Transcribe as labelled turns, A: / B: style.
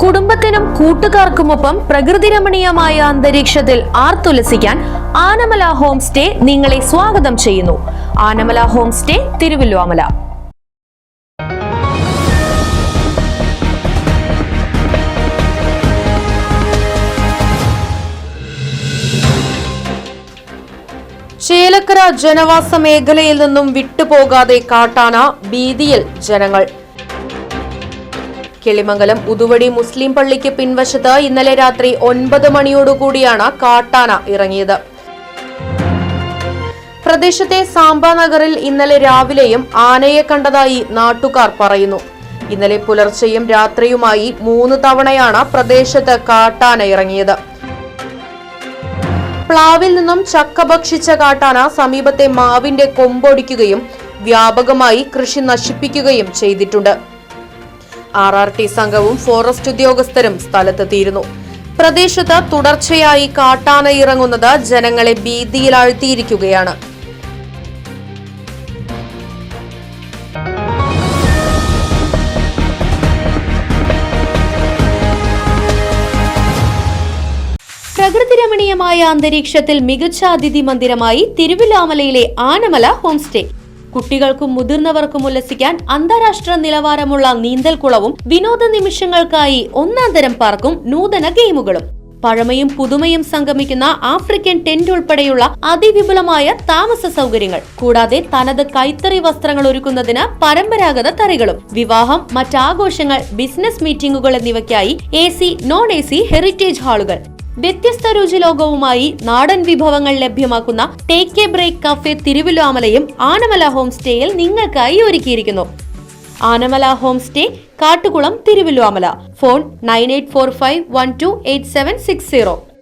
A: കുടുംബത്തിനും കൂട്ടുകാർക്കുമൊപ്പം പ്രകൃതിരമണീയമായ അന്തരീക്ഷത്തിൽ ആർത്തുലസിക്കാൻ ആനമല ഹോം സ്റ്റേ നിങ്ങളെ സ്വാഗതം ചെയ്യുന്നു. Anamala home stay, Thiruvilwamala. ചേലക്കര ജനവാസ മേഖലയിൽ നിന്നും വിട്ടുപോകാതെ കാട്ടാന, ഭീതിയിൽ ജനങ്ങൾ. കിളിമംഗലം ഉതുവടി മുസ്ലിം പള്ളിക്ക് പിൻവശത്ത് ഇന്നലെ രാത്രി 9 മണിയോടുകൂടിയാണ് കാട്ടാന ഇറങ്ങിയത്. പ്രദേശത്തെ സാംബ നഗറിൽ ഇന്നലെ രാവിലെയും ആനയെ കണ്ടതായി നാട്ടുകാർ പറയുന്നു. ഇന്നലെ പുലർച്ചെയും രാത്രിയുമായി 3 തവണയാണ് പ്രദേശത്ത് കാട്ടാന ഇറങ്ങിയത്. പ്ലാവിൽ നിന്നും ചക്ക ഭക്ഷിച്ച കാട്ടാന സമീപത്തെ മാവിന്റെ കൊമ്പൊടിക്കുകയും വ്യാപകമായി കൃഷി നശിപ്പിക്കുകയും ചെയ്തിട്ടുണ്ട്. RRT സംഘവും ഫോറസ്റ്റ് ഉദ്യോഗസ്ഥരും സ്ഥലത്തെത്തിയിരുന്നു. പ്രദേശത്ത് തുടർച്ചയായി കാട്ടാന ഇറങ്ങുന്നത് ജനങ്ങളെ ഭീതിയിലാഴ്ത്തിയിരിക്കുകയാണ്. പ്രകൃതിരമണീയമായ അന്തരീക്ഷത്തിൽ മികച്ച അതിഥി മന്ദിരമായി തിരുവല്ലോമലയിലെ ആനമല ഹോം സ്റ്റേ. കുട്ടികൾക്കും മുതിർന്നവർക്കും ഉല്ലസിക്കാൻ അന്താരാഷ്ട്ര നിലവാരമുള്ള നീന്തൽക്കുളവും വിനോദ നിമിഷങ്ങൾക്കായി ഒന്നാന്തരം പാർക്കും നൂതന ഗെയിമുകളും. പഴമയും പുതുമയും സംഗമിക്കുന്ന ആഫ്രിക്കൻ ടെന്റ് ഉൾപ്പെടെയുള്ള അതിവിപുലമായ താമസ സൗകര്യങ്ങൾ, കൂടാതെ തനത് കൈത്തറി വസ്ത്രങ്ങൾ ഒരുക്കുന്നതിന് പരമ്പരാഗത തറികളും, വിവാഹം, മറ്റാഘോഷങ്ങൾ, ബിസിനസ് മീറ്റിംഗുകൾ എന്നിവയ്ക്കായി AC, non-AC ഹെറിറ്റേജ് ഹാളുകൾ. വ്യത്യസ്ത രുചിലോകവുമായി നാടൻ വിഭവങ്ങൾ ലഭ്യമാക്കുന്ന ടേക്ക് എ ബ്രേക്ക് കഫേ തിരുവല്ലോമലയും ആനമല ഹോം സ്റ്റേയിൽ നിങ്ങൾക്കായി ഒരുക്കിയിരിക്കുന്നു. Anamala home stay, Kattukulam, Thiruvilwamala. Phone 9845128760.